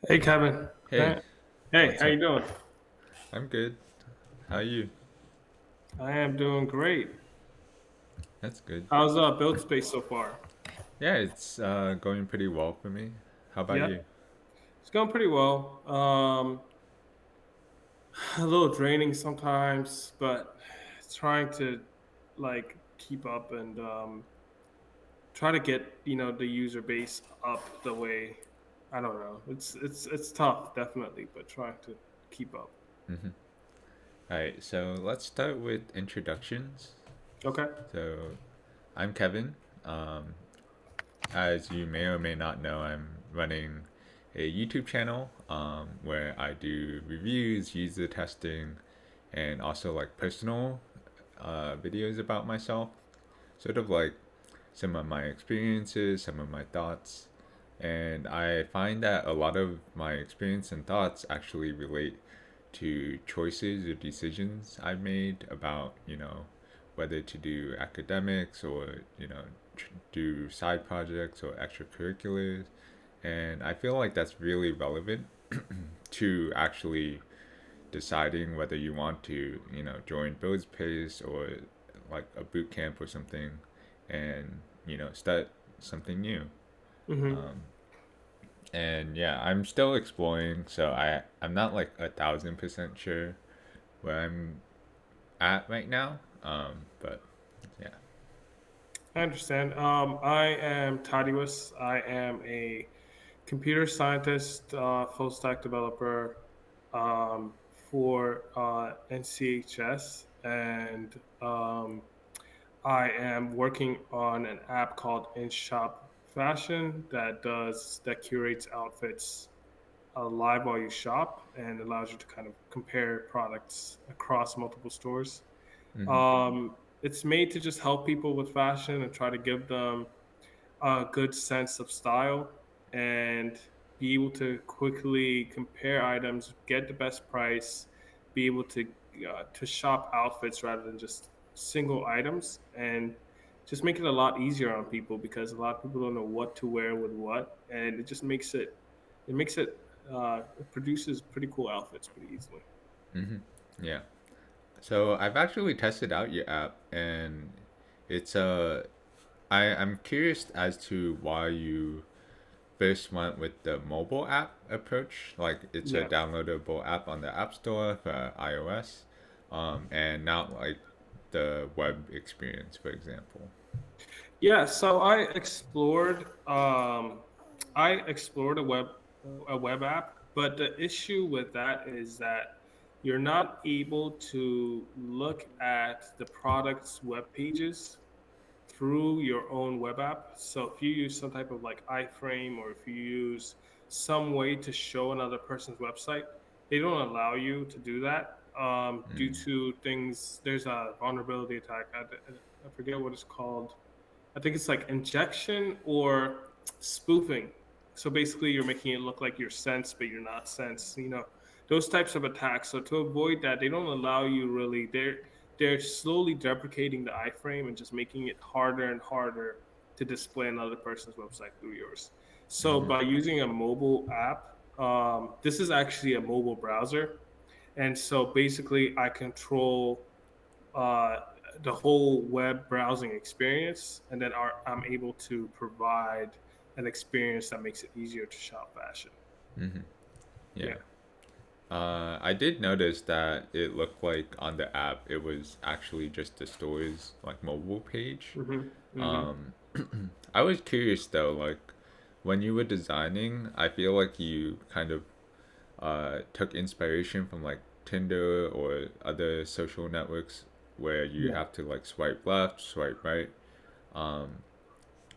Hey Kevin. Hey, Hey, what's how you up? doing? I'm good. How are you? I am doing great. That's good. How's buildspace so far? Yeah, it's going pretty well for me. How about Yeah, you? it's going pretty well. A little draining sometimes, but trying to keep up and try to get the user base up the way. I don't know. It's tough, definitely, but trying to keep up. Mm-hmm. All right, so let's start with introductions. Okay. So, I'm Kevin. Um, as you may or may not know, I'm running a YouTube channel where I do reviews, user testing, and also like personal videos about myself. Sort of like some of my experiences, some of my thoughts. And I find that a lot of my experience and thoughts actually relate to choices or decisions I've made about, whether to do academics or, do side projects or extracurriculars. And I feel like that's really relevant to actually deciding whether you want to, join buildspace or like a boot camp or something and, start something new. Mm-hmm. Um, and yeah, I'm still exploring, so I'm not like 1,000% sure where I'm at right now. But yeah. I understand. I am tadewos. I am a computer scientist, full stack developer for NCHS, and I am working on an app called InShop Fashion that curates outfits live while you shop and allows you to kind of compare products across multiple stores. Mm-hmm. It's made to just help people with fashion and try to give them a good sense of style and be able to quickly compare items, get the best price, be able to shop outfits rather than just single items, and just make it a lot easier on people because a lot of people don't know what to wear with what, and it just makes it produces pretty cool outfits pretty easily. Mm-hmm. Yeah. So I've actually tested out your app, and it's I'm curious as to why you first went with the mobile app approach. Like it's a Yeah. downloadable app on the App Store for iOS, and not like the web experience, for example. Yeah, so I explored a web app, but the issue with that is that you're not able to look at the product's web pages through your own web app. So if you use some type of like iframe or if you use some way to show another person's website, they don't allow you to do that due Mm. to things. There's a vulnerability attack. I forget what it's called. I think it's like injection or spoofing. So basically, you're making it look like you're sense, but you're not sense. Those types of attacks. So to avoid that, they don't allow you really. They're slowly deprecating the iframe and just making it harder and harder to display another person's website through yours. So Mm-hmm. by using a mobile app, this is actually a mobile browser, and so basically, I control uh, the whole web browsing experience, and then I'm able to provide an experience that makes it easier to shop fashion. Mm-hmm. Yeah. Yeah. I did notice that it looked like on the app it was actually just the store's like mobile page. Hmm. Hmm. Um, I was curious though, like when you were designing, I feel like you kind of took inspiration from like Tinder or other social networks where you Yeah. have to like swipe left, swipe right. Um,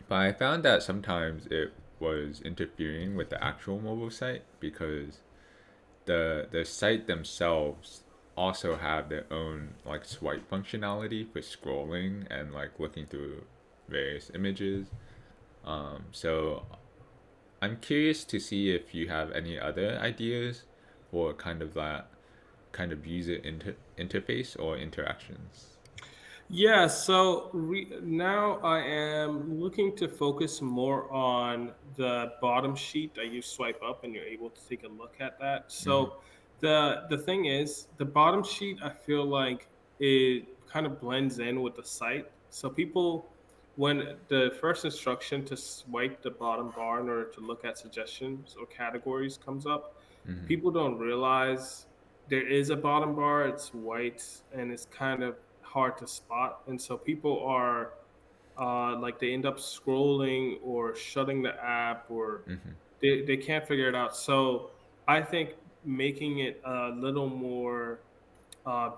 but I found that sometimes it was interfering with the actual mobile site because the site themselves also have their own like swipe functionality for scrolling and like looking through various images. So I'm curious to see if you have any other ideas for kind of that kind of user interface or interactions. Yeah, so now I am looking to focus more on the bottom sheet that you swipe up and you're able to take a look at that. Mm-hmm. So the thing is, the bottom sheet I feel like it kind of blends in with the site. So people when the first instruction to swipe the bottom bar in order to look at suggestions or categories comes up, Mm-hmm. people don't realize there is a bottom bar. It's white and it's kind of hard to spot, and so people are like they end up scrolling or shutting the app, or Mm-hmm. they can't figure it out. So I think making it a little more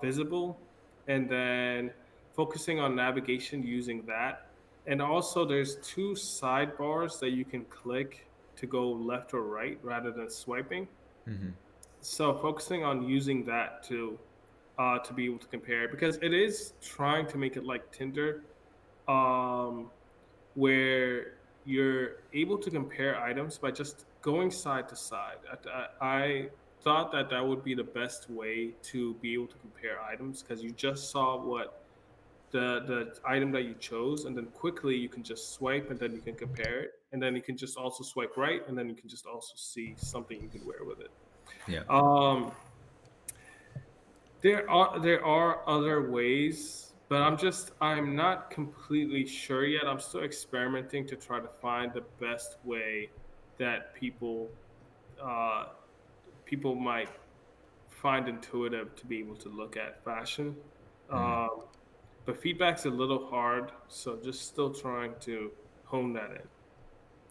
visible, and then focusing on navigation using that. And also there's two sidebars that you can click to go left or right rather than swiping, Mm-hmm. so focusing on using that to be able to compare, because it is trying to make it like Tinder, um, where you're able to compare items by just going side to side. I thought that that would be the best way to be able to compare items, because you just saw what the item that you chose, and then quickly you can just swipe and then you can compare it, and then you can just also swipe right, and then you can just also see something you can wear with it. Yeah. Um, there are other ways, but I'm not completely sure yet. I'm still experimenting to try to find the best way that uh, people might find intuitive to be able to look at fashion. Mm. Um, but feedback's a little hard, so just still trying to hone that in.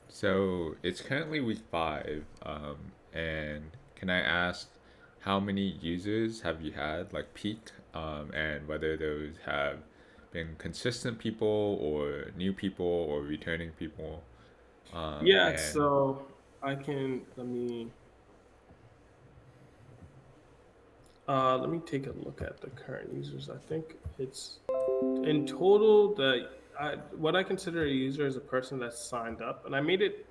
So it's currently week 5, and can I ask how many users have you had, like peak, and whether those have been consistent people or new people or returning people, Yeah, and so let me take a look at the current users. I think it's in total what I consider a user is a person that's signed up, and I made it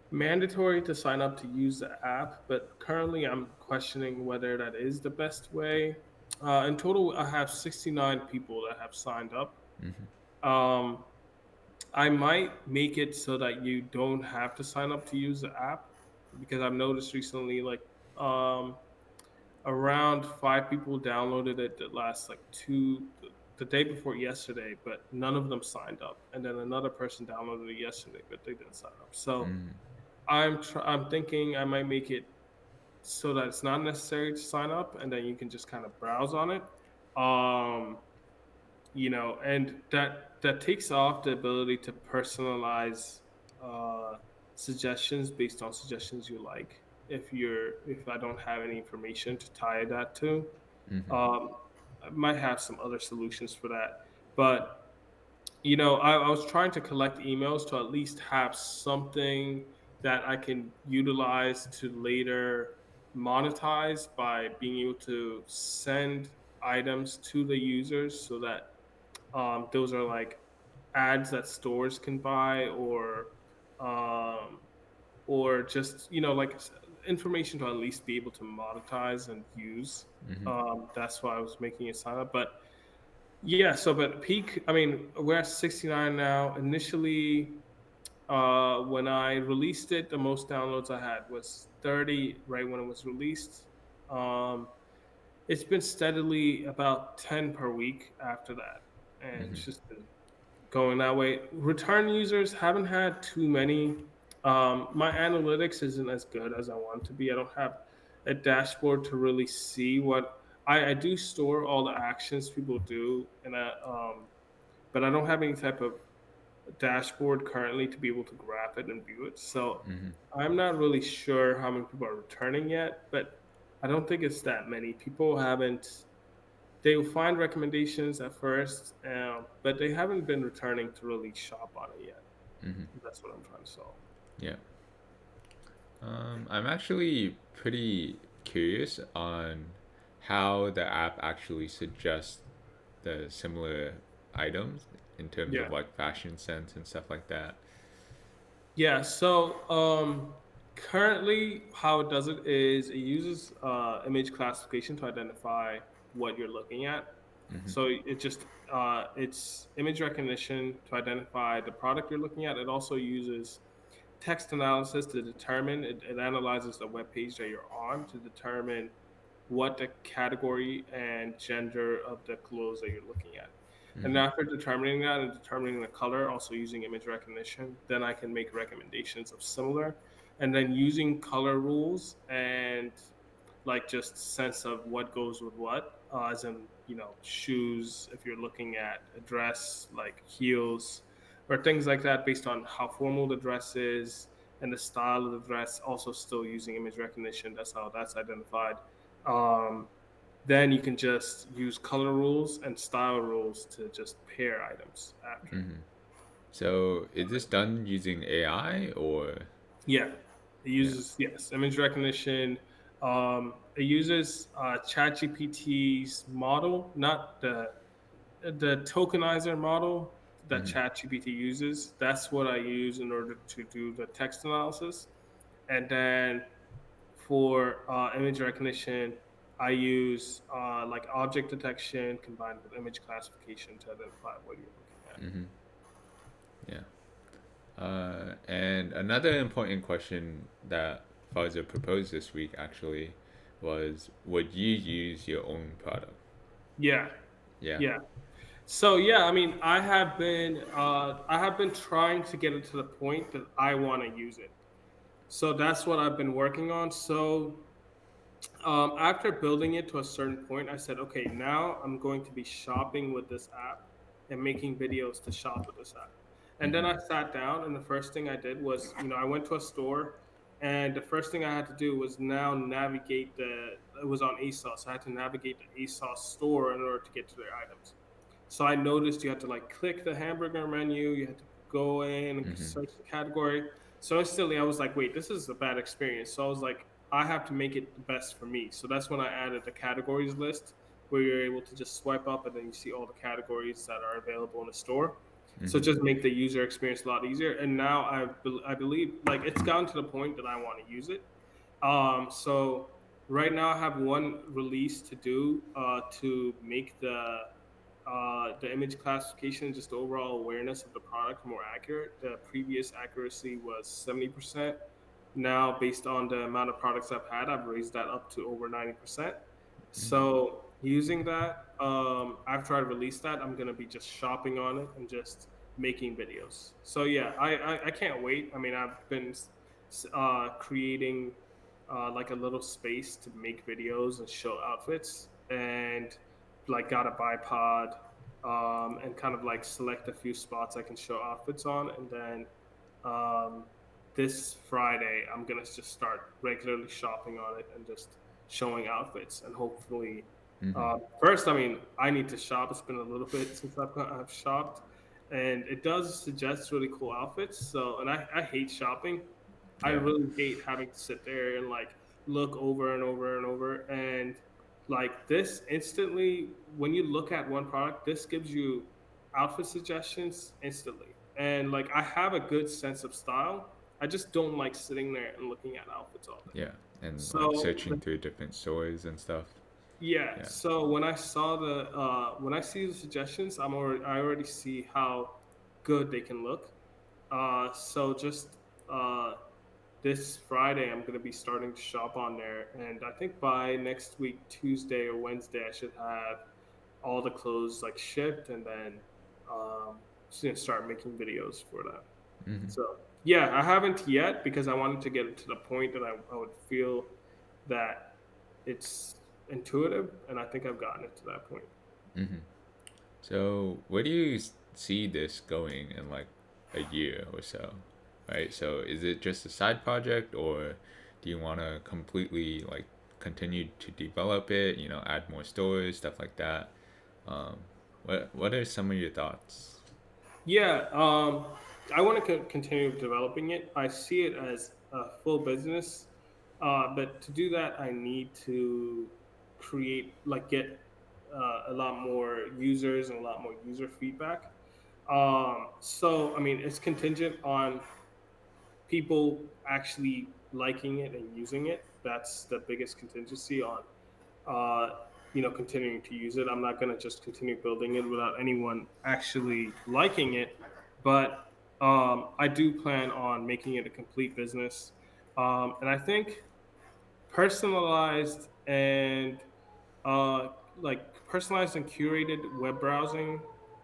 mandatory to sign up to use the app, but currently I'm questioning whether that is the best way. In total, I have 69 people that have signed up. mm-hmm. Um, I might make it so that you don't have to sign up to use the app, because I've noticed recently, like, um, around 5 people downloaded it the last like the day before yesterday, but none of them signed up. And then another person downloaded it yesterday, but they didn't sign up. So Mm, I'm thinking I might make it so that it's not necessary to sign up, and then you can just kind of browse on it. Um, and that takes off the ability to personalize uh, suggestions based on suggestions you like. If I don't have any information to tie that to, mm-hmm. um, I might have some other solutions for that. But I was trying to collect emails to at least have something that I can utilize to later monetize by being able to send items to the users, so that those are like ads that stores can buy, um, or just like information to at least be able to monetize and use. Mm-hmm. That's why I was making a sign up. But yeah, so but peak, I mean, we're at 69 now. Initially, when I released it, the most downloads I had was 30 right when it was released. Um, it's been steadily about 10 per week after that, and Mm-hmm. it's just been going that way. Return users haven't had too many. My analytics isn't as good as I want to be. I don't have a dashboard to really see what I do. Store all the actions people do, but I don't have any type of dashboard currently to be able to graph it and view it. So Mm-hmm. I'm not really sure how many people are returning yet, but I don't think it's that many. People haven't. They will find recommendations at first, but they haven't been returning to really shop on it yet. Mm-hmm. That's what I'm trying to solve. Yeah. I'm actually pretty curious on how the app actually suggests the similar items in terms Yeah. of like fashion sense and stuff like that. Yeah. So currently, how it does it is it uses image classification to identify what you're looking at. Mm-hmm. So it just it's image recognition to identify the product you're looking at. It also uses text analysis to determine it analyzes the web page that you're on to determine what the category and gender of the clothes that you're looking at. And Mm-hmm. after determining that and determining the color, also using image recognition, then I can make recommendations of similar. And then using color rules and like just sense of what goes with what, as in, shoes, if you're looking at a dress, like heels or things like that, based on how formal the dress is and the style of the dress, also still using image recognition. That's how that's identified. Um, then you can just use color rules and style rules to just pair items after. Mm-hmm. So is this done using AI or? Yeah, it Yeah. uses, yes, image recognition. It uses ChatGPT's model, not the tokenizer model that Mm-hmm. ChatGPT uses. That's what I use in order to do the text analysis. And then for image recognition, I use like object detection combined with image classification to identify what you're looking at. Mm-hmm. Yeah. And another important question that Pfizer proposed this week actually was, would you use your own product? Yeah, Yeah. yeah. So yeah, I mean, I have been trying to get it to the point that I want to use it. So that's what I've been working on. So after building it to a certain point, I said, okay, now I'm going to be shopping with this app and making videos to shop with this app. And then Mm-hmm. I sat down, and the first thing I did was, I went to a store, and the first thing I had to do was now navigate it was on ASOS. So I had to navigate the ASOS store in order to get to their items. So I noticed you had to like click the hamburger menu, you had to go in and Mm-hmm. search the category. So instantly I was like, wait, this is a bad experience. So I was like, I have to make it the best for me. So that's when I added the categories list where you're able to just swipe up and then you see all the categories that are available in the store. So Mm-hmm. just make the user experience a lot easier. And now I believe like it's gotten to the point that I want to use it. So right now I have one release to do to make the image classification, just the overall awareness of the product more accurate. The previous accuracy was 70%. Now, based on the amount of products I've had, I've raised that up to over 90%. Mm-hmm. So, using that, after I release that, I'm going to be just shopping on it and just making videos. So, yeah, I can't wait. I mean, I've been creating like a little space to make videos and show outfits, and like got a bipod, and kind of like select a few spots I can show outfits on, and then um, this Friday I'm gonna just start regularly shopping on it and just showing outfits, and hopefully, Mm-hmm. first, I mean, I need to shop. It's been a little bit since I've shopped, and it does suggest really cool outfits. So, and I hate shopping. I Yeah. really hate having to sit there and like look over and over and over. And like this instantly, when you look at one product, this gives you outfit suggestions instantly. And like I have a good sense of style. I just don't like sitting there and looking at outfits all day. Yeah. And like So searching through different stores and stuff. yeah, Yeah. so when I see the suggestions, I already see how good they can look. So just this Friday, I'm going to be starting to shop on there. And I think by next week, Tuesday or Wednesday, I should have all the clothes like shipped and then just gonna start making videos for that. Mm-hmm. So yeah, I haven't yet because I wanted to get it to the point that I would feel that it's intuitive. And I think I've gotten it to that point. Mm-hmm. So where do you see this going in like a year or so? Right? So is it just a side project or do you want to completely like continue to develop it, add more stores, stuff like that? Um, what are some of your thoughts? Yeah, I want to continue developing it. I see it as a full business, but to do that, I need to get a lot more users and a lot more user feedback. So, I mean, it's contingent on people actually liking it and using it. That's the biggest contingency on. continuing to use it. I'm not going to just continue building it without anyone actually liking it. But I do plan on making it a complete business. And I think personalized and personalized and curated web browsing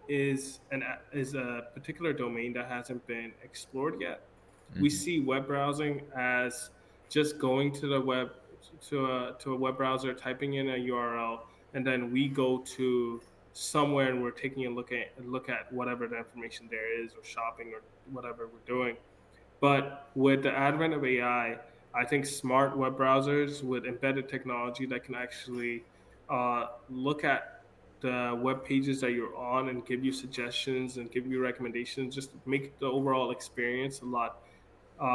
is a particular domain that hasn't been explored yet. We Mm-hmm. see web browsing as just going to the web to a web browser, typing in a URL, and then we go to somewhere and we're taking a look at whatever the information there is, or shopping, or whatever we're doing. But with the advent of I think smart web browsers with embedded technology that can actually look at the web pages that you're on and give you suggestions and give you recommendations, just make the overall experience a lot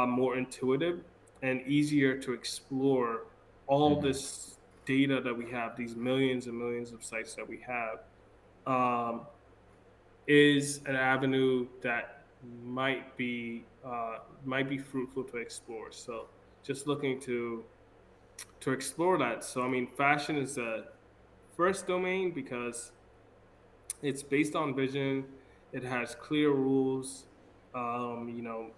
more intuitive and easier to explore all Mm-hmm. this data that we have, these millions and millions of sites that we have. Um, is an avenue that might be fruitful to explore. So just looking to explore that. So I mean, fashion is the first domain because it's based on vision. It has clear rules,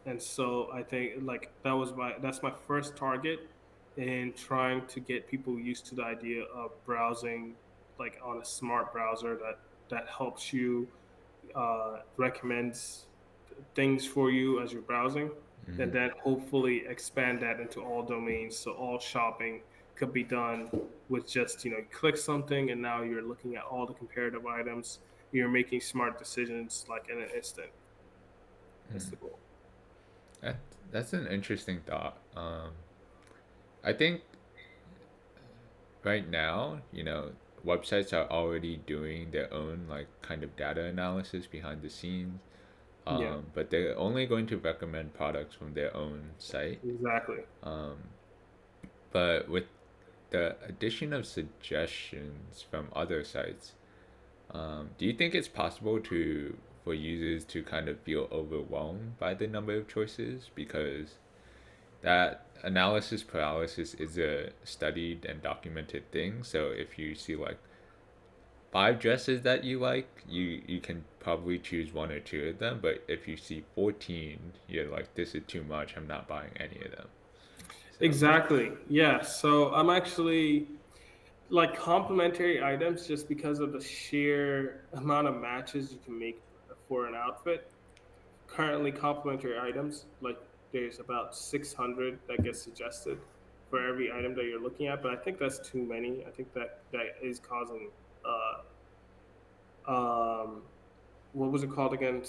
and so I think like that's my first target in trying to get people used to the idea of browsing like on a smart browser that helps you recommends things for you as you're browsing, and Mm-hmm. then hopefully expand that into all domains. So all shopping could be done with just you click something, and now you're looking at all the comparative items. You're making smart decisions like in an instant. That's Mm. the goal. That, that's an interesting thought. I think right now, websites are already doing their own like kind of data analysis behind the scenes, Yeah, but they're only going to recommend products from their own site. exactly. But with the addition of suggestions from other sites, do you think it's possible to for users to kind of feel overwhelmed by the number of choices because that analysis paralysis is a studied and documented thing. So if you see like five dresses that you like, you can probably choose one or two of them. But if you see 14, you're like, this is too much. I'm not buying any of them. So. Exactly. Yeah. So I'm actually like complementary items just because of the sheer amount of matches you can make for an outfit. Currently, complementary items, like there's about 600 that get suggested for every item that you're looking at, but I think that's too many. I think that is causing um what was it called again?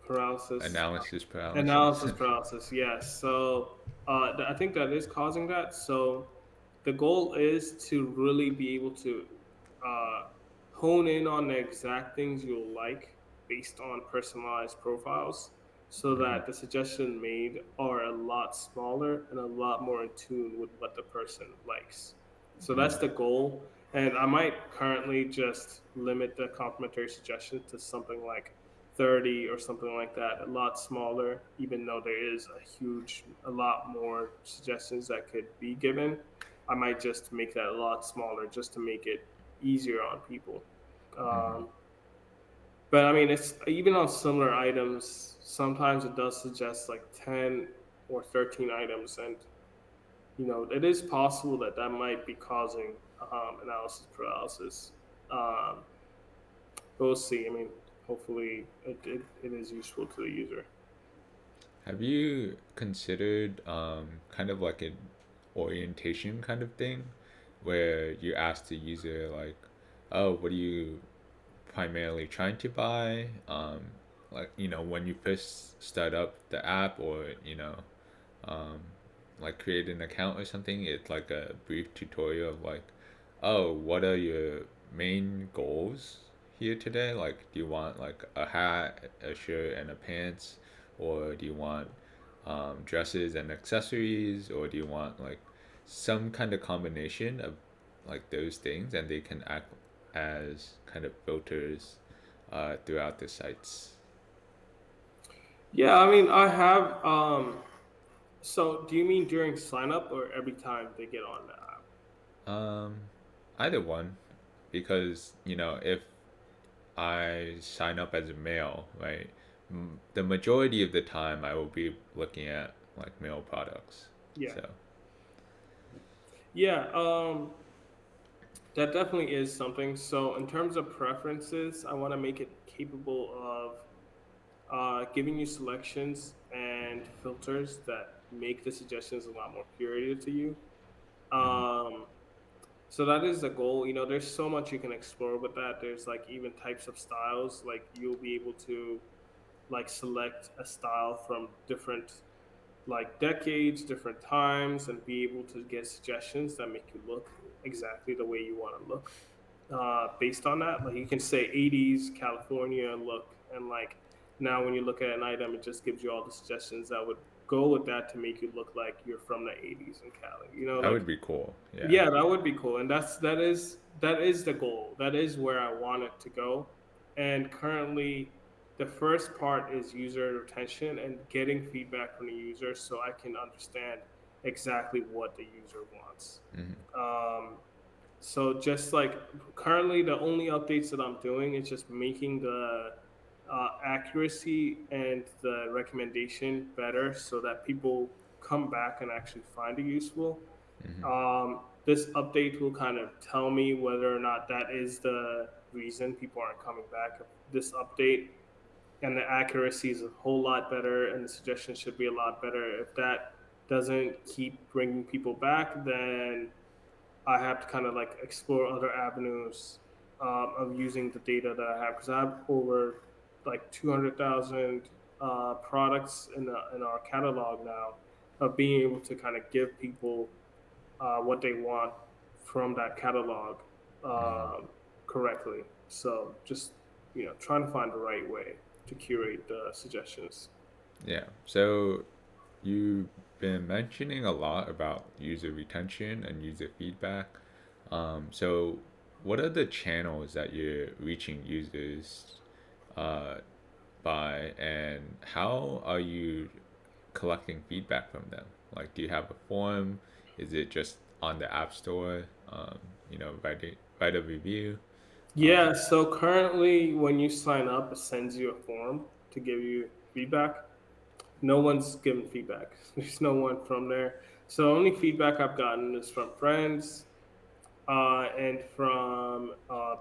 Paralysis. Analysis paralysis. Analysis paralysis, yes. So I think that is causing that. So the goal is to really be able to uh, hone in on the exact things you'll like based on personalized profiles, so Hmm. that the suggestions made are a lot smaller and a lot more in tune with what the person likes. So that's the goal. And I might currently just limit the complimentary suggestions to something like 30 or something like that, a lot smaller, even though there is a lot more suggestions that could be given. I might just make that a lot smaller just to make it easier on people. Hmm. Um, but I mean, it's even on similar items, sometimes it does suggest like 10 or 13 items. And, it is possible that that might be causing analysis paralysis. Um, but we'll see. I mean, hopefully it is useful to the user. Have you considered kind of like an orientation kind of thing where you ask the user like, oh, what are you primarily trying to buy? Like, when you first start up the app or, um, like create an account or something, it's like a brief tutorial of like, oh, what are your main goals here today? Like, do you want like a hat, a shirt, and a pants, or do you want dresses and accessories, or do you want like some kind of combination of like those things, and they can act as kind of filters throughout the sites. Yeah, I mean, I have. So, do you mean during sign up or every time they get on the app? Um, Either one. because if I sign up as a male, right, the majority of the time I will be looking at like male products. Yeah. So Yeah. That definitely is something. So, in terms of preferences, I want to make it capable of giving you selections and filters that make the suggestions a lot more curated to you. mhm, Um, so that is the goal. There's so much you can explore with that. There's like even types of styles. Like you'll be able to like select a style from different like decades, different times, and be able to get suggestions that make you look exactly the way you want to look based on that. Like you can say 80s California look, and like now when you look at an item, it just gives you all the suggestions that would go with that to make you look like you're from the 80s in Cali. that Like would be cool. Yeah. yeah, that would be cool, and that is the goal. That is where I want it to go. And currently, the first part is user retention and getting feedback from the user, so I can understand exactly what the user wants. Hmm. Um, so just like currently, the only updates that I'm doing is just making the accuracy and the recommendation better, so that people come back and actually find it useful. Hmm. This update will kind of tell me whether or not that is the reason people aren't coming back. If this update and the accuracy is a whole lot better and the suggestions should be a lot better. If that doesn't keep bringing people back, then I have to kind of like explore other avenues of using the data that I have, because I have over like 200,000 products in our catalog now, of being able to kind of give people what they want from that catalog Hmm. correctly. So just trying to find the right way to curate the suggestions. Yeah. So you've been mentioning a lot about user retention and user feedback. So what are the channels that you're reaching users uh, by, and how are you collecting feedback from them? Like, do you have a form? Is it just on the App Store? Write a review. Um, Yeah, so currently when you sign up, it sends you a form to give you feedback. No one's given feedback. There's no one from there. So only feedback I've gotten is from friends and from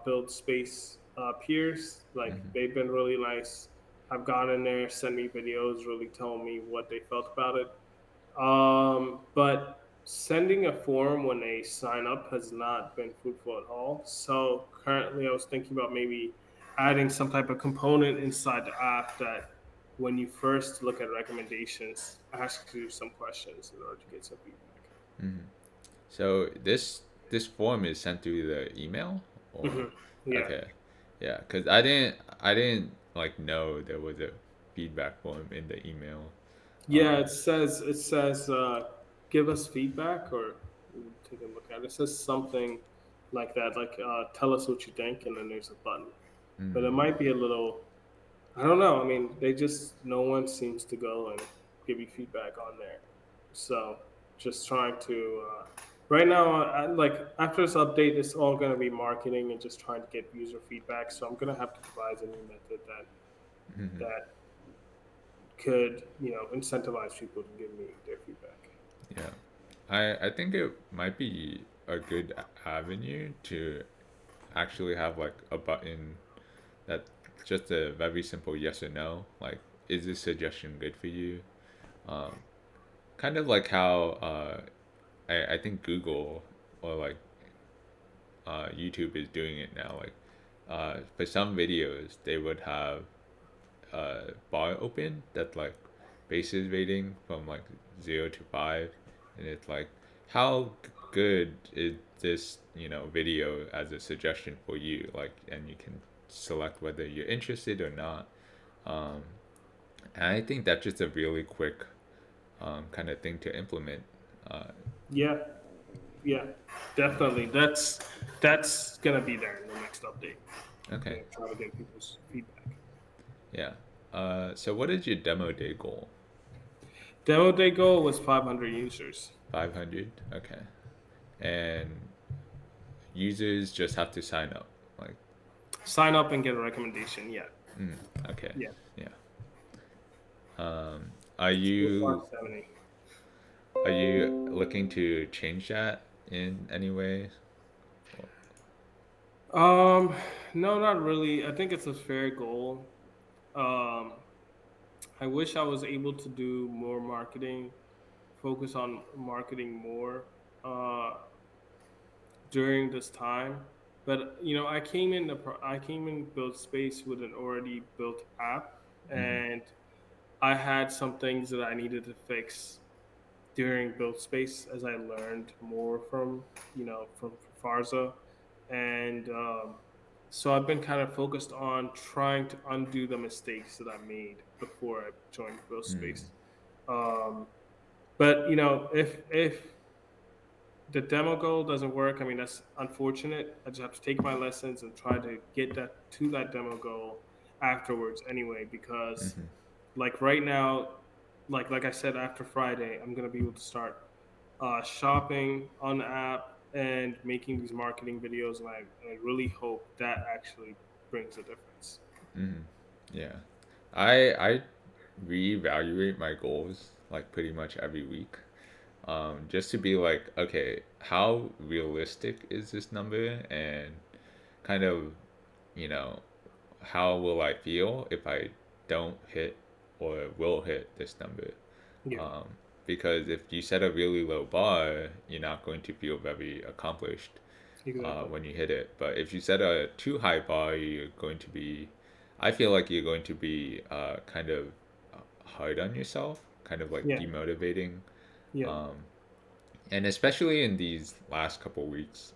buildspace peers. Like mhm, they've been really nice. I've gone in there, sent me videos, really telling me what they felt about it. But sending a form when they sign up has not been fruitful at all. So currently, I was thinking about maybe adding some type of component inside the app that when you first look at recommendations, asks you some questions in order to get some feedback. mhm. So this form is sent through the email, or Yeah. okay, yeah, because I didn't like know there was a feedback form in the email. Yeah, Um, it says give us feedback, or take a look at it. It says something like that, like tell us what you think, and then there's a button. But it mm, might be a little, I don't know. I mean, no one seems to go and give you feedback on there. So just trying to right now, like after this update, it's all going to be marketing and just trying to get user feedback. So I'm going to have to devise a new method mhm. that could incentivize people to give me their feedback. Yeah, I think it might be a good avenue to actually have like a button that just a very simple yes or no. Like, is this suggestion good for you? Um, Kind of like how I think Google or like YouTube is doing it now. Like, for some videos, they would have a bar open that like bases rating from like 0 to 5, and it's like how good is this video as a suggestion for you, like, and you can select whether you're interested or not. Um, and I think that's just a really quick kind of thing to implement. Uh, Yeah, yeah, definitely. That's gonna be there in the next update. okay, Try to get people's feedback. yeah. So what is your demo day goal? Demo day goal was 500 users. 500. Okay. And users just have to sign up. Like, Sign up and get a recommendation. Yeah, mm, okay, yeah. yeah. Are So far, you 70. looking to change that in any way? Um, no, not really. I think it's a fair goal. Um, I wish I was able to do more marketing, focus on marketing more during this time. But I came in build space with an already built app, Mm-hmm. and I had some things that I needed to fix during build space as I learned more from from Farza, and so I've been kind of focused on trying to undo the mistakes that I made before I joined build Mm, space. Um, but if the demo goal doesn't work, I mean that's unfortunate. I just have to take my lessons and try to get that to that demo goal afterwards anyway, because mm-hmm. like right now, like I said, after Friday, I'm gonna be able to start shopping on the app and making these marketing videos, and I really hope that actually brings a difference. Mm-hmm. Yeah. I reevaluate my goals like pretty much every week. Just to be like, okay, how realistic is this number, and kind of, you know, how will I feel if I don't hit or will hit this number? Yeah, Um, because if you set a really low bar, you're not going to feel very accomplished exactly. when you hit it. But if you set a too high bar, I feel like you're going to be kind of hard on yourself, kind of like Yeah, demotivating. yeah, Um, and especially in these last couple weeks,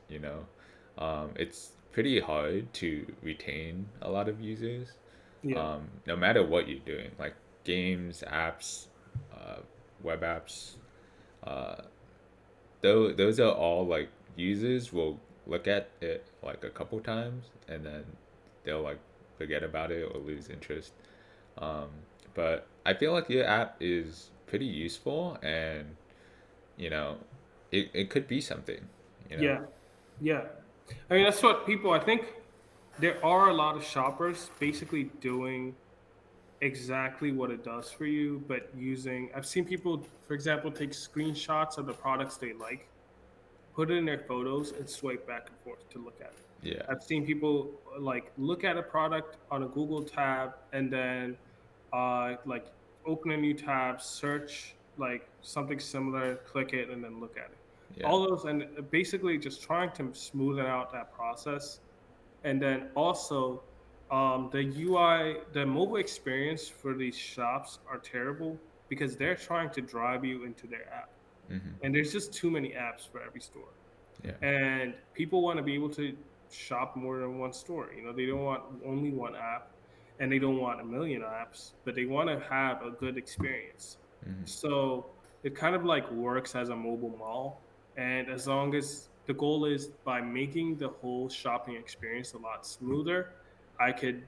it's pretty hard to retain a lot of users, yeah, no matter what you're doing, like games, apps, uh, web apps. Uh, those are all like users will look at it like a couple times and then they'll like forget about it or lose interest. Um, but I feel like your app is pretty useful, and you know, it could be something, you know? yeah, yeah. I mean, that's what people. I think there are a lot of shoppers basically doing exactly what it does for you, but using. I've seen people, for example, take screenshots of the products they like, put it in their photos, and swipe back and forth to look at it. Yeah. I've seen people like look at a product on a Google tab and then like open a new tab, search like something similar, click it, and then look at it. Yeah. All those and basically just trying to smoothen out that process. And then also the UI, the mobile experience for these shops are terrible because they're trying to drive you into their app. Mm-hmm. And there's just too many apps for every store, Yeah. and people want to be able to shop more than one store. They don't want only one app, and they don't want a million apps, but they want to have a good experience. Mm-hmm. So it kind of like works as a mobile mall, and as long as the goal is by making the whole shopping experience a lot smoother, I could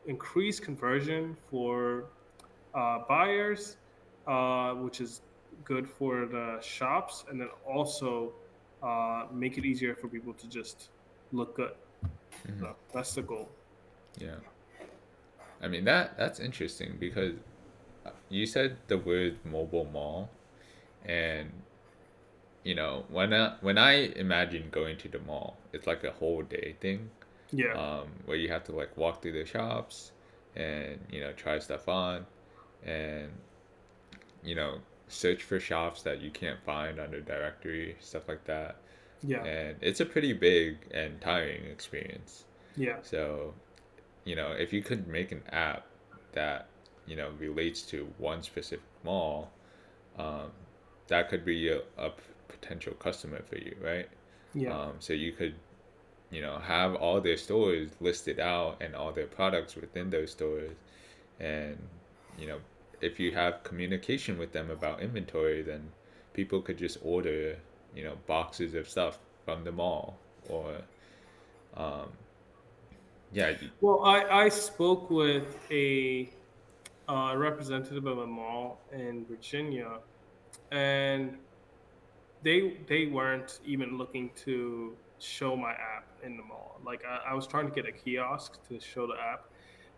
increase conversion for buyers, which is good for the shops, and then also make it easier for people to just look good. Mm-hmm. So that's the goal. Yeah. I mean that's interesting because you said the word mobile mall, and when I imagine going to the mall, it's like a whole day thing, Yeah, where you have to like walk through the shops and try stuff on, and you know search for shops that you can't find on the directory, stuff like that. yeah, And it's a pretty big and tiring experience. yeah, So if you could make an app that relates to one specific mall, um, that could be a potential customer for you, right? yeah, So you could have all their stores listed out and all their products within those stores, and you know if you have communication with them about inventory, then people could just order boxes of stuff from the mall, or um, yeah. Well, I spoke with a representative of a mall in Virginia, and they weren't even looking to show my app in the mall. Like I was trying to get a kiosk to show the app,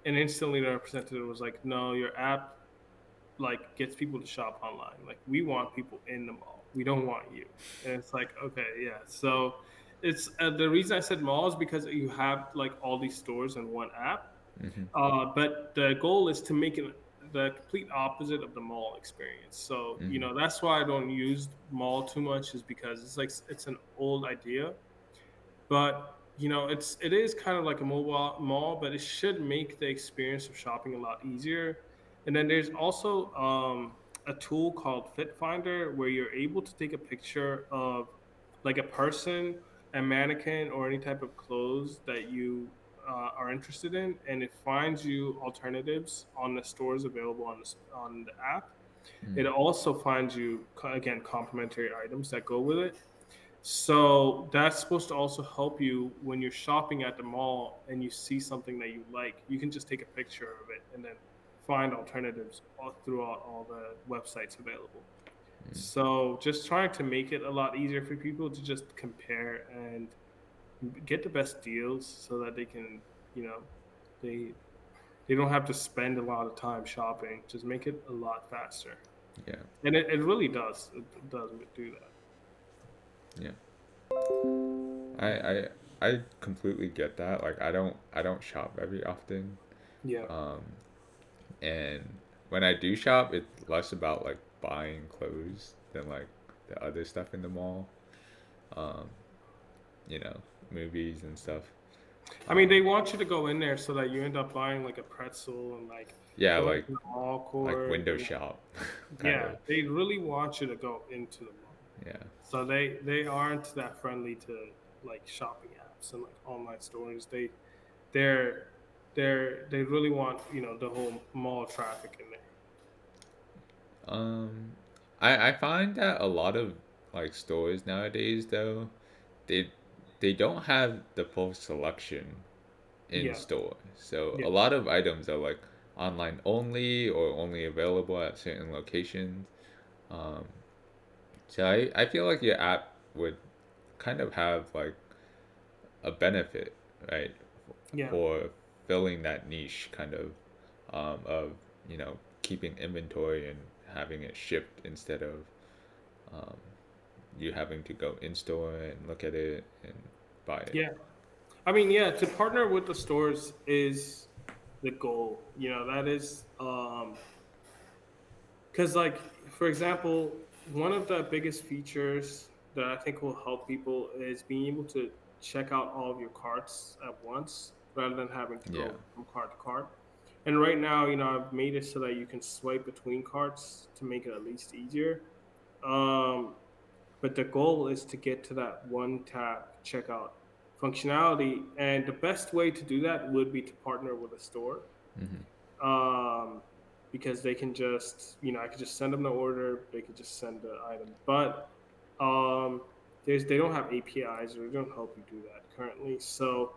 and instantly the representative was like, "No, your app like gets people to shop online. Like we want people in the mall. We don't want you." And it's like, okay, yeah. So it's the reason I said mall is because you have like all these stores in one app. Mm-hmm. But the goal is to make it the complete opposite of the mall experience. So Mm-hmm. that's why I don't use mall too much, is because it's like it's an old idea, but it is kind of like a mobile mall, but it should make the experience of shopping a lot easier. And then there's also a tool called Fit Finder where you're able to take a picture of like a person, a mannequin, or any type of clothes that you are interested in, and it finds you alternatives on the stores available on the app. It also finds you again complimentary items that go with it, so that's supposed to also help you when you're shopping at the mall and you see something that you like. You can just take a picture of it and then find alternatives all throughout all the websites available. So just trying to make it a lot easier for people to just compare and get the best deals so that they can, you know, they they don't have to spend a lot of time shopping. Just make it a lot faster. Yeah. And it really does. It does do that. Yeah. I I completely get that. Like I don't shop very often. Yeah. Um, and when I do shop, it's less about like buying clothes than like the other stuff in the mall. Um, you know, movies and stuff. I mean, they want you to go in there so that you end up buying like a pretzel and like Yeah, going to the mall like court. window shop, kind Yeah, of. they really want you to go into the mall. Yeah. So they aren't that friendly to like shopping apps and like online stores. They're they really want the whole mall traffic in there. Um, I find that a lot of like stores nowadays though, they they don't have the full selection in Yeah, store. So yeah, a lot of items are like online only or only available at certain locations. Um, so I feel like your app would kind of have like a benefit, right, yeah. for filling that niche kind of keeping inventory and having it shipped instead of um, you having to go in store and look at it and buy it. Yeah. I mean, yeah, to partner with the stores is the goal. That is because, like, for example, one of the biggest features that I think will help people is being able to check out all of your carts at once rather than having to Yeah. go from cart to cart. And right now, I've made it so that you can swipe between carts to make it at least easier. Um, but the goal is to get to that one tap checkout functionality. And the best way to do that would be to partner with a store, Hmm. um, because they can just, I could just send them the order, they could just send the item. But um, they don't have APIs or they don't help you do that currently. So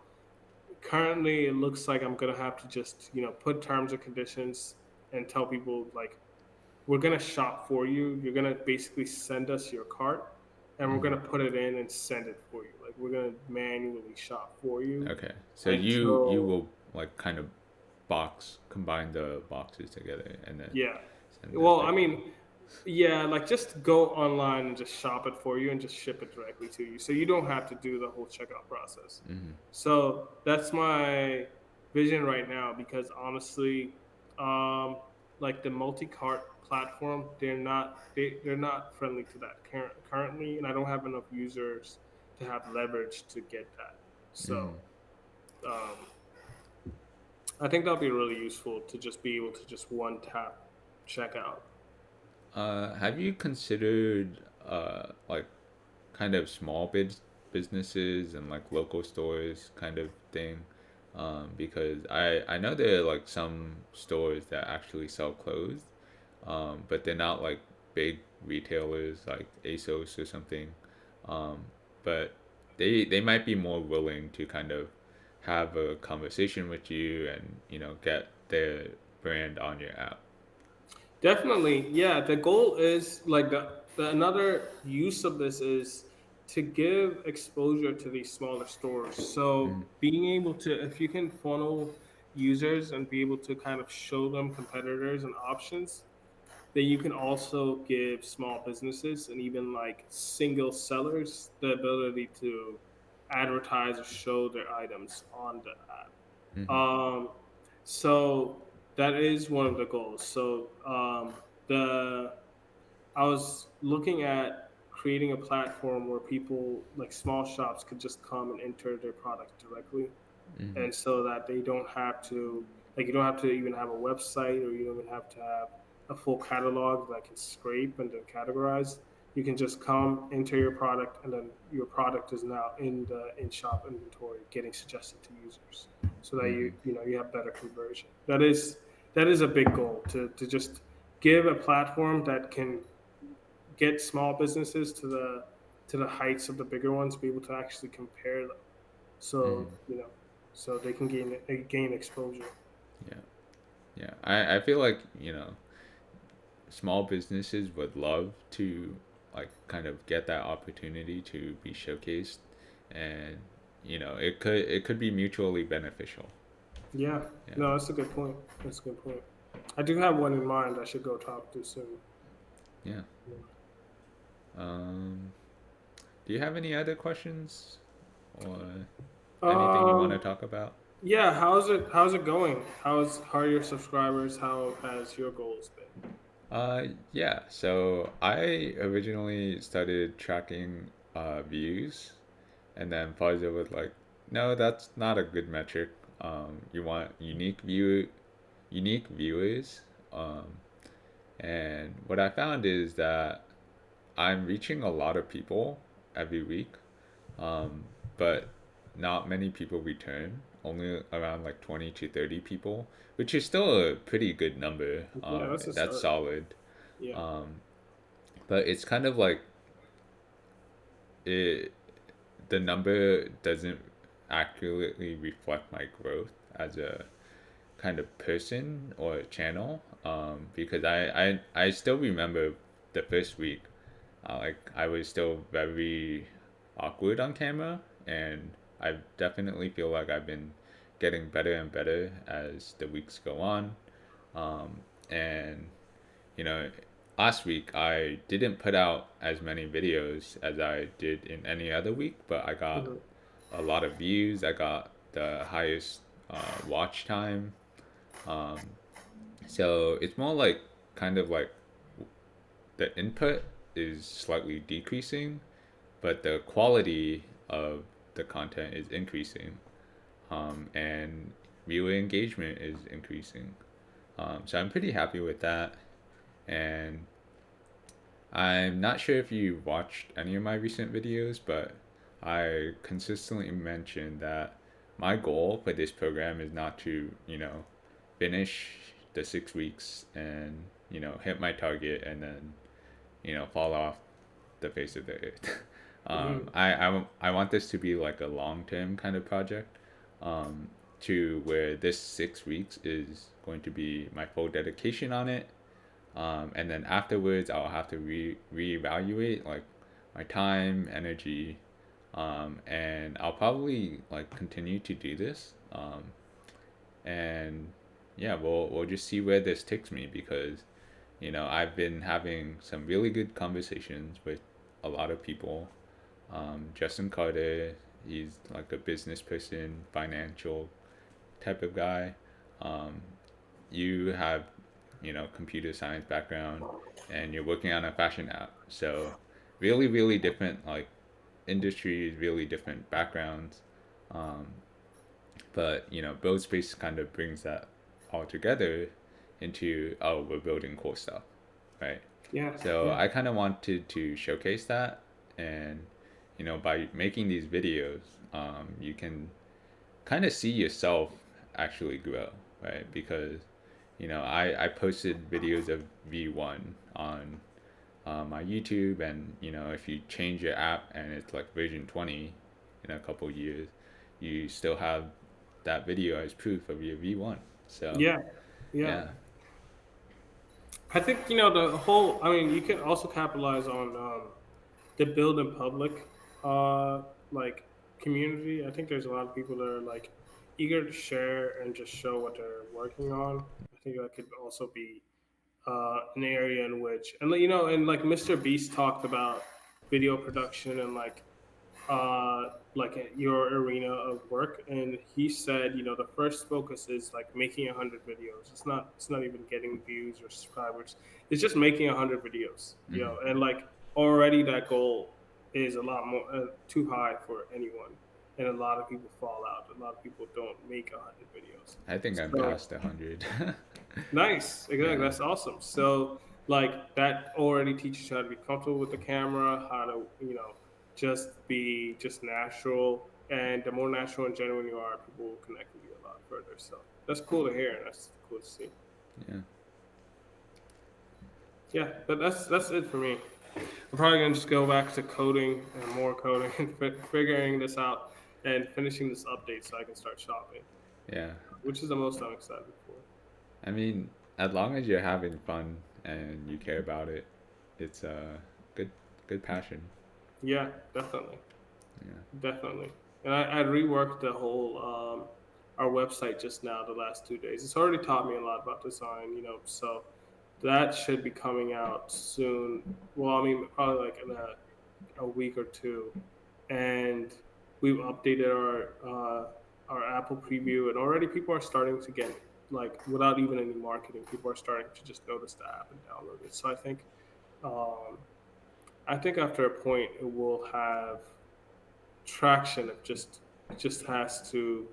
currently, it looks like I'm gonna have to just, put terms and conditions and tell people like we're gonna shop for you. You're gonna basically send us your cart, and we're gonna put it in and send it for you. Like we're gonna manually shop for you Okay. So you until will like kind of combine the boxes together and then yeah. send it Well, like I mean, yeah, like just go online and just shop it for you and just ship it directly to you, so you don't have to do the whole checkout process. hmm So that's my vision right now because honestly, um, like the multi-cart platform, they're not friendly to that currently, and I don't have enough users to have leverage to get that. So hmm um, I think that'll be really useful to just be able to just one tap checkout. have you considered like kind of businesses and like local stores kind of thing? Because I know there are like some stores that actually sell clothes, but they're not like big retailers like ASOS or something. Um, but they might be more willing to kind of have a conversation with you and get their brand on your app. Definitely, yeah. The goal is like the another use of this is to give exposure to these smaller stores. Mm-hmm. So being able to, if you can funnel users and be able to kind of show them competitors and options, then you can also give small businesses and even like single sellers the ability to advertise or show their items on the app. Mm-hmm. So that is one of the goals. So the I was looking at creating a platform where people like small shops could just come and enter their product directly, Mm-hmm. and so that they don't have to, like, you don't have to even have a website, or you don't even have to have a full catalog that can scrape and then categorize. You can just come, enter your product, and then your product is now in the in-shop inventory getting suggested to users, so that Mm-hmm. you have better conversion. That is a big goal, to just give a platform that can get small businesses to the heights of the bigger ones, be able to actually compare them, Mm-hmm. so so they can gain exposure. Yeah. Yeah. I feel like, small businesses would love to like kind of get that opportunity to be showcased, and it could be mutually beneficial. Yeah, Yeah. no, that's a good point. That's a good point. I do have one in mind I should go talk to soon. Yeah. Um, do you have any other questions or anything you want to Um, talk about? yeah, how's it going? How are your subscribers? How has your goals been? Yeah. So I originally started tracking views, and then Pfizer was like, "No, that's not a good metric. You want unique viewers." And what I found is that I'm reaching a lot of people every week, um, but not many people return. Only around like 20 to 30 people, which is still a pretty good number. Yeah, that's a That's start. solid. Yeah. Um, but it's kind of like it. The number doesn't accurately reflect my growth as a kind of person or channel. Because I still remember the first week. Like I was still very awkward on camera, and I definitely feel like I've been getting better and better as the weeks go on. And you know, last week I didn't put out as many videos as I did in any other week, but I got Mhm. a lot of views. I got the highest watch time. Um, so it's more like kind of like the input is slightly decreasing, but the quality of the content is increasing, and viewer engagement is increasing. So I'm pretty happy with that, and I'm not sure if you watched any of my recent videos, but I consistently mention that my goal for this program is not to, finish the 6 weeks and, hit my target and then, fall off the face of the earth. Mhm. I want this to be like a long term kind of project, um, to where this 6 weeks is going to be my full dedication on it, and then afterwards I'll have to reevaluate like my time, energy, and I'll probably like continue to do this, and yeah, we'll just see where this takes me because I've been having some really good conversations with a lot of people. Justin Carter, he's like a business person, financial type of guy. Um, you have computer science background, and you're working on a fashion app, so really really different like industries, really different backgrounds, um, but buildspace kind of brings that all together into, oh, we're building cool stuff, right? Yeah. So Yeah. I kind of wanted to showcase that, and by making these videos, you can kind of see yourself actually grow, right? Because I posted videos of V1 on my YouTube, and if you change your app and it's like version 20 in a couple years, you still have that video as proof of your V1. So Yeah. Yeah. yeah. I think the whole. I mean, you can also capitalize on the build in public, uh, like community. I think there's a lot of people that are like eager to share and just show what they're working on. I think that could also be an area in which, and and like Mr. Beast talked about video production and like your arena of work, and he said the first focus is like making 100 videos. It's not even getting views or subscribers. It's just making 100 videos, Hmm. and like already that goal is a lot more too high for anyone, and a lot of people fall out. A lot of people don't make 100 videos. I think I'm So past 100. nice, exactly. Yeah. That's awesome. So like that already teaches you how to be comfortable with the camera, how to just be just natural, and the more natural and genuine you are, people will connect with you a lot further. So that's cool to hear, and that's cool to see. Yeah. Yeah, but that's it for me. I'm probably gonna just go back to coding and more coding and figuring this out and finishing this update so I can start shopping, Yeah. which is the most I'm excited for. I mean, as long as you're having fun and you care about it, it's a good good passion. Yeah, definitely. Yeah. Definitely. And I reworked the whole our website just now the last 2 days. It's already taught me a lot about design, so that should be coming out soon. Well, I mean, probably like in a week or two. And we've updated our Apple preview, and already people are starting to get like without even any marketing, people are starting to just notice the app and download it. So um, I think after a point it will have traction. It just has to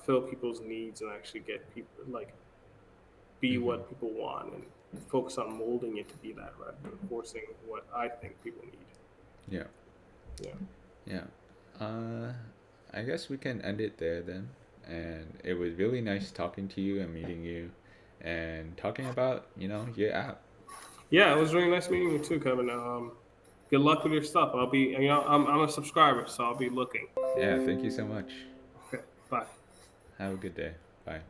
fill people's needs and actually get people like be Hmm. what people want and focus on molding it to be that rather than forcing what I think people need. Yeah. Yeah. Yeah. Uh, I guess we can end it there then. And it was really nice talking to you and meeting you and talking about, your app. Yeah, it was really nice meeting you too, Kevin. Good luck with your stuff. I'll be, I'm a subscriber, so I'll be looking. Yeah, thank you so much. Okay, bye. Have a good day. Bye.